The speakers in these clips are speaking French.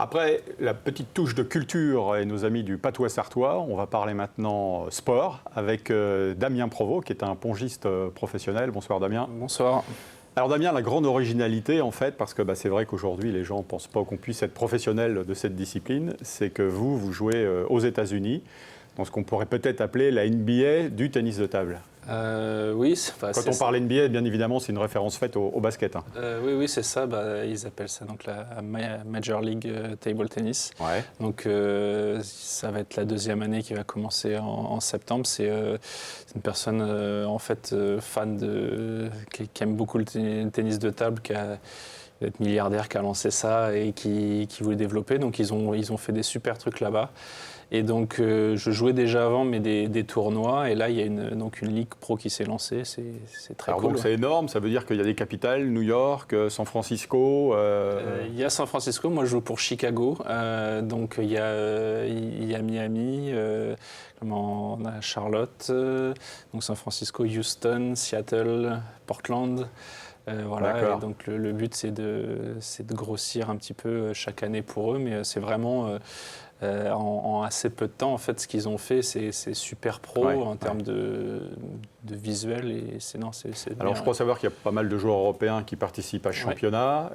Après la petite touche de culture et nos amis du patois sartois, on va parler maintenant sport avec Damien Provost, qui est un pongiste professionnel. Bonsoir Damien. Bonsoir. Alors Damien, la grande originalité en fait, parce que c'est vrai qu'aujourd'hui les gens ne pensent pas qu'on puisse être professionnel de cette discipline, c'est que vous jouez aux États-Unis, dans ce qu'on pourrait peut-être appeler la NBA du tennis de table. Oui, quand on parle NBA, bien évidemment, c'est une référence faite au basket. Hein. Oui, c'est ça. Ils appellent ça donc la Major League Table Tennis. Ouais. Donc, ça va être la deuxième année qui va commencer en septembre. C'est une personne en fait fan qui aime beaucoup le tennis de table, qui a d'être milliardaire, qui a lancé ça et qui voulait développer. Donc, ils ont fait des super trucs là-bas. Et donc, je jouais déjà avant, mais des tournois. Et là, il y a une ligue pro qui s'est lancée. C'est très cool. Donc, c'est énorme. Ça veut dire qu'il y a des capitales, New York, San Francisco. Il y a San Francisco. Moi, je joue pour Chicago. Donc, il y a Miami. On a Charlotte. Donc, San Francisco, Houston, Seattle, Portland. Voilà. Et donc, le but, c'est de grossir un petit peu chaque année pour eux. Mais c'est vraiment... en assez peu de temps, en fait, ce qu'ils ont fait, c'est super pro en termes de visuel. Et Alors, je crois savoir qu'il y a pas mal de joueurs européens qui participent à ce championnat.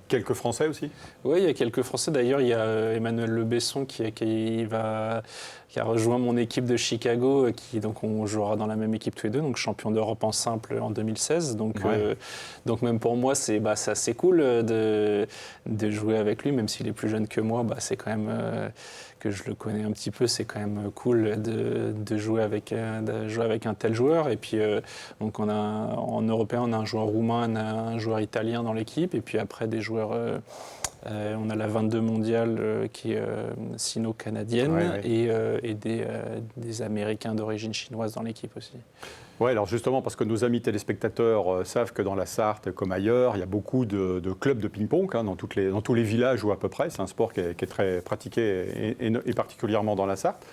Quelques Français aussi ? Oui, il y a quelques Français. D'ailleurs, il y a Emmanuel Le Besson qui a rejoint mon équipe de Chicago. Donc, on jouera dans la même équipe tous les deux. Donc, champion d'Europe en simple en 2016. Donc même pour moi, c'est assez cool de jouer avec lui, même s'il est plus jeune que moi. C'est quand même... que je le connais un petit peu, c'est quand même cool de jouer avec un tel joueur. Et puis, donc en européen, on a un joueur roumain, un joueur italien dans l'équipe. Et puis après, des joueurs... on a la 22 mondiale qui est sino-canadienne et des Américains d'origine chinoise dans l'équipe aussi. Oui, alors justement, parce que nos amis téléspectateurs savent que dans la Sarthe, comme ailleurs, il y a beaucoup de clubs de ping-pong dans tous les villages ou à peu près. C'est un sport qui est très pratiqué et particulièrement dans la Sarthe.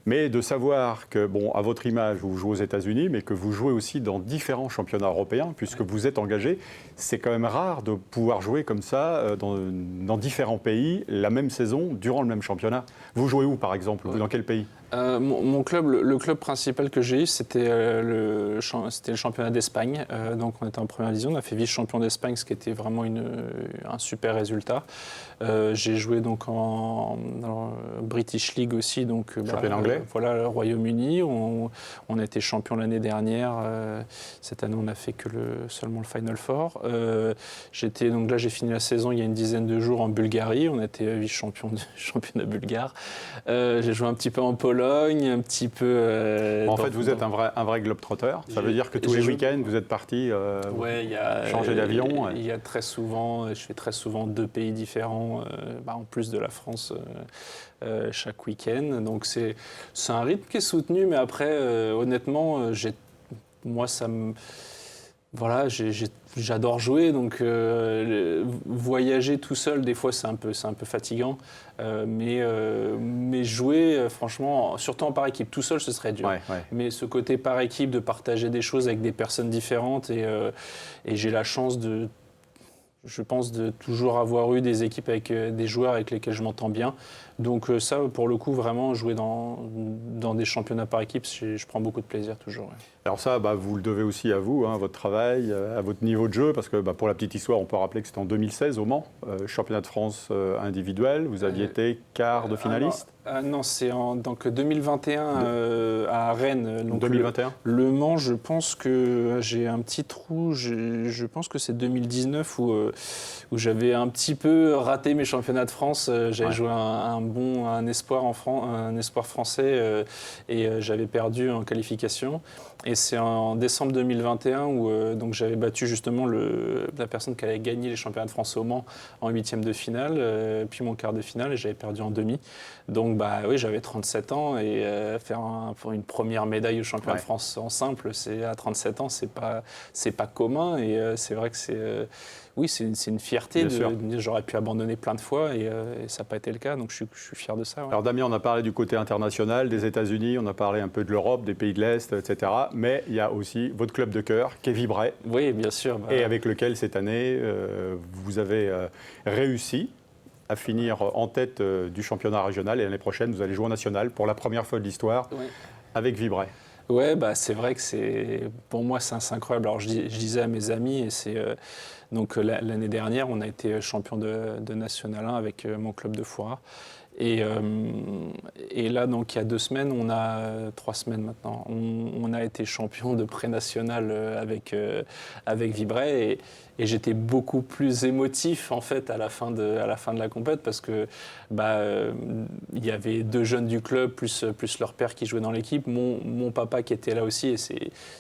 Mais de savoir que, à votre image, vous jouez aux États-Unis, mais que vous jouez aussi dans différents championnats européens, puisque vous êtes engagé, c'est quand même rare de pouvoir jouer comme ça dans différents pays la même saison, durant le même championnat. Vous jouez où, par exemple ? Dans quel pays ? Mon club, le club principal que j'ai eu, c'était le championnat d'Espagne. Donc on était en première division, on a fait vice-champion d'Espagne, ce qui était vraiment un super résultat. J'ai joué donc dans British League aussi, donc championnat anglais. Voilà, le Royaume-Uni. On a été champion l'année dernière. Cette année, on n'a fait que seulement le Final Four. Donc là, j'ai fini la saison il y a une dizaine de jours en Bulgarie. On a été vice-champion du championnat bulgare. J'ai joué un petit peu en Pologne, un petit peu... en fait, vous êtes un vrai globe-trotter. Ça veut dire que tous les week-ends, vous êtes parti changer d'avion. Il y a très souvent, je fais très souvent 2 pays différents, en plus de la France, chaque week-end. Donc c'est un rythme qui est soutenu, mais après, honnêtement, j'adore jouer, donc voyager tout seul, des fois, c'est un peu fatigant. Mais jouer, franchement, surtout en par équipe, tout seul, ce serait dur. Mais ce côté par équipe, de partager des choses avec des personnes différentes, et j'ai la chance je pense de toujours avoir eu des équipes avec des joueurs avec lesquels je m'entends bien. Donc ça, pour le coup, vraiment, jouer dans des championnats par équipe, je prends beaucoup de plaisir toujours. Ouais. Alors ça, vous le devez aussi à vous, votre travail, à votre niveau de jeu, parce que pour la petite histoire, on peut rappeler que c'était en 2016 au Mans, championnat de France individuel, vous aviez été quart de finaliste. Non, c'est en 2021 à Rennes. Donc 2021 le Mans, je pense que j'ai un petit trou. Je pense que c'est 2019 où j'avais un petit peu raté mes championnats de France. J'avais joué un espoir français et j'avais perdu en qualification. Et c'est en décembre 2021 où donc j'avais battu justement la personne qui allait gagner les championnats de France au Mans en 8e de finale, puis mon quart de finale, et j'avais perdu en demi. Donc oui, j'avais 37 ans et faire pour une première médaille au championnat de France en simple, à 37 ans, c'est pas commun, et c'est vrai que c'est une fierté. J'aurais pu abandonner plein de fois et ça n'a pas été le cas, donc je suis fier de ça. Ouais. Alors Damien, on a parlé du côté international, des États-Unis, on a parlé un peu de l'Europe, des pays de l'Est, etc. Mais il y a aussi votre club de cœur, Kevin Bray. Oui, bien sûr. Et avec lequel cette année, vous avez réussi à finir en tête du championnat régional. Et l'année prochaine, vous allez jouer en national pour la première fois de l'histoire avec Vibraye. Ouais, bah, c'est vrai que pour moi, c'est incroyable. Alors, je disais à mes amis, et donc l'année dernière, on a été champion de National 1 avec mon club de Foura. Et là, donc, il y a 2 semaines, 3 semaines maintenant, on a été champion de pré-national avec Vibraye. Et j'étais beaucoup plus émotif en fait à la fin de la compète parce que il y avait 2 jeunes du club plus leur père qui jouait dans l'équipe, mon papa qui était là aussi, et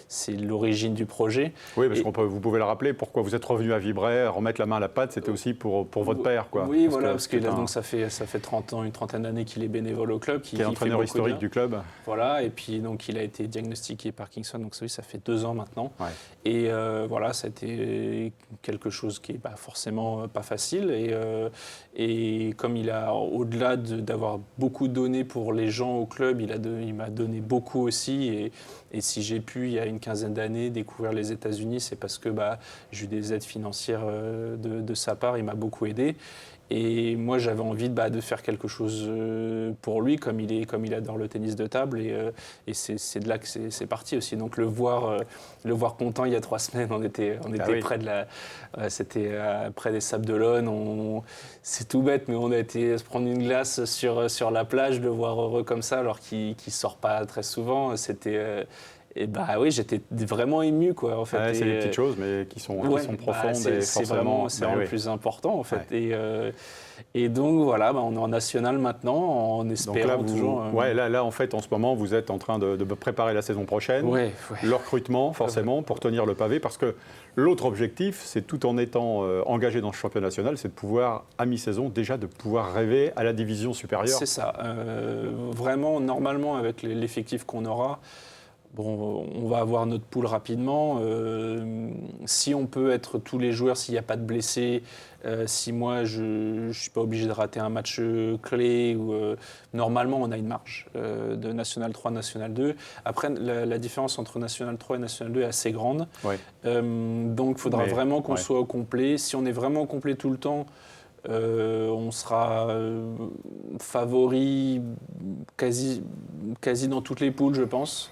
c'est l'origine du projet. Oui, parce que vous pouvez le rappeler, pourquoi vous êtes revenu à Vibraye, remettre la main à la pâte, c'était aussi pour votre père, quoi. Oui, parce que donc ça fait 30 ans, une trentaine d'années qu'il est bénévole au club, qui est entraîneur historique du club. Voilà, et puis donc il a été diagnostiqué Parkinson, donc ça fait 2 ans maintenant. Ouais. Et voilà, ça a été quelque chose qui n'est forcément pas facile. Et comme il a, au-delà d'avoir beaucoup donné pour les gens au club, il m'a donné beaucoup aussi. Et si j'ai pu, il y a une quinzaine d'années, découvrir les États-Unis, c'est parce que j'ai eu des aides financières de sa part. Il m'a beaucoup aidé. Et moi, j'avais envie de faire quelque chose pour lui, comme il adore le tennis de table. Et c'est de là que c'est parti aussi. Donc le voir content il y a 3 semaines, on était c'était près des Sables d'Olonne. C'est tout bête, mais on a été se prendre une glace sur la plage, le voir heureux comme ça, alors qu'il sort pas très souvent. C'était et oui, j'étais vraiment ému, quoi, en fait. Ouais, c'est des petites choses, mais qui sont profondes. C'est vraiment le plus important, en fait. Ouais. Et donc, voilà, on est en national maintenant, en espérant toujours... Là, en fait, en ce moment, vous êtes en train de préparer la saison prochaine. Le recrutement, forcément, pour tenir le pavé. Parce que l'autre objectif, c'est tout en étant engagé dans ce championnat national, c'est de pouvoir, à mi-saison, déjà de pouvoir rêver à la division supérieure. C'est ça. Vraiment, normalement, avec l'effectif qu'on aura... Bon, on va avoir notre poule rapidement. Si on peut être tous les joueurs, s'il n'y a pas de blessés, si moi je ne suis pas obligé de rater un match clé, normalement on a une marge de National 3, National 2. Après, la différence entre National 3 et National 2 est assez grande. Donc il faudra vraiment qu'on soit au complet. Si on est vraiment au complet tout le temps, on sera favori quasi dans toutes les poules, je pense.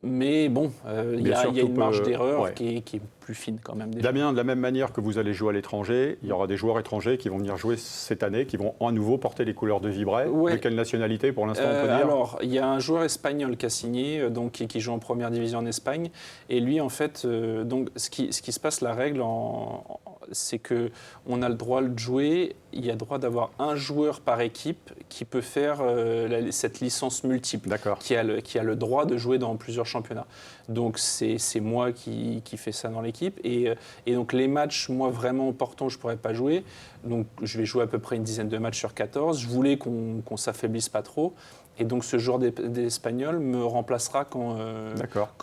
Mais bon, il y a une marge d'erreur qui est plus fine quand même. Damien, de la même manière que vous allez jouer à l'étranger, il y aura des joueurs étrangers qui vont venir jouer cette année, qui vont à nouveau porter les couleurs de Vibraye. De quelle nationalité pour l'instant on peut dire ? Alors, il y a un joueur espagnol qui a signé, qui joue en première division en Espagne. Et lui, en fait, donc, ce qui se passe, la règle, c'est qu'on a le droit de jouer, il y a le droit d'avoir un joueur par équipe qui peut faire cette licence multiple, qui a le droit de jouer dans plusieurs championnats. Donc c'est moi qui fais ça dans l'équipe. Et donc les matchs, moi vraiment importants, je ne pourrais pas jouer. Donc je vais jouer à peu près une dizaine de matchs sur 14. Je voulais qu'on ne s'affaiblisse pas trop. Et donc ce joueur d'Espagnol me remplacera quand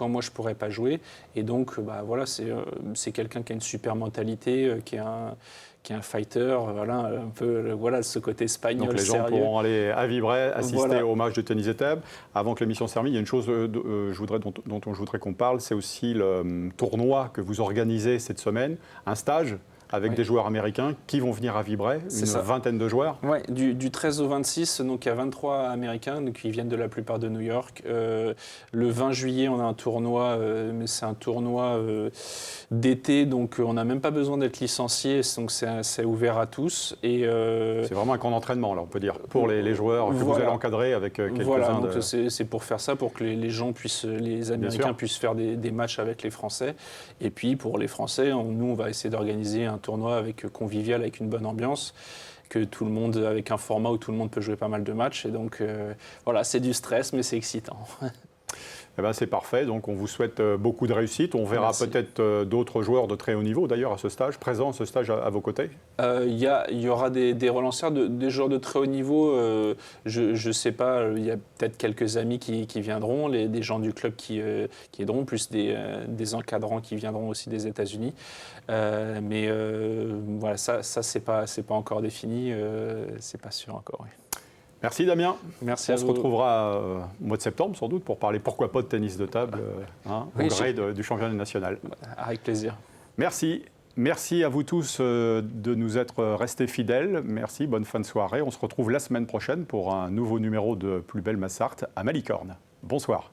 moi je ne pourrais pas jouer. Et donc voilà, c'est quelqu'un qui a une super mentalité, qui est un fighter, un peu ce côté espagnol. Donc les gens pourront aller à Vibraye, assister au match de tennis de table. Avant que l'émission se termine, il y a une chose dont je voudrais qu'on parle, c'est aussi le tournoi que vous organisez cette semaine, un stage avec des joueurs américains qui vont venir à Vibraye, vingtaine de joueurs. Oui, du 13 au 26, donc il y a 23 Américains qui viennent de la plupart de New York. Le 20 juillet, on a un tournoi, mais c'est un tournoi d'été, donc on n'a même pas besoin d'être licencié, donc c'est ouvert à tous. C'est vraiment un camp d'entraînement, là, on peut dire, pour les joueurs que vous allez encadrer avec quelques-uns. Voilà, donc c'est pour faire ça, pour que les gens les Américains puissent faire des matchs avec les Français. Et puis pour les Français, nous, on va essayer d'organiser un tournoi convivial avec une bonne ambiance, avec un format où tout le monde peut jouer pas mal de matchs. Et donc voilà, c'est du stress, mais c'est excitant. C'est parfait, donc on vous souhaite beaucoup de réussite. On verra peut-être d'autres joueurs de très haut niveau d'ailleurs à ce stage, présents à ce stage à vos côtés. Il y aura des relanceurs, des joueurs de très haut niveau. Je ne sais pas, il y a peut-être quelques amis qui viendront, des gens du club qui aideront, plus des encadrants qui viendront aussi des États-Unis. Mais voilà, ça c'est pas encore défini, c'est pas sûr encore. Oui. Merci Damien. Merci à vous. On se retrouvera au mois de septembre sans doute pour parler pourquoi pas de tennis de table au gré du championnat national. Avec plaisir. Merci. Merci à vous tous de nous être restés fidèles. Merci, bonne fin de soirée. On se retrouve la semaine prochaine pour un nouveau numéro de Plus belle Massart à Malicorne. Bonsoir.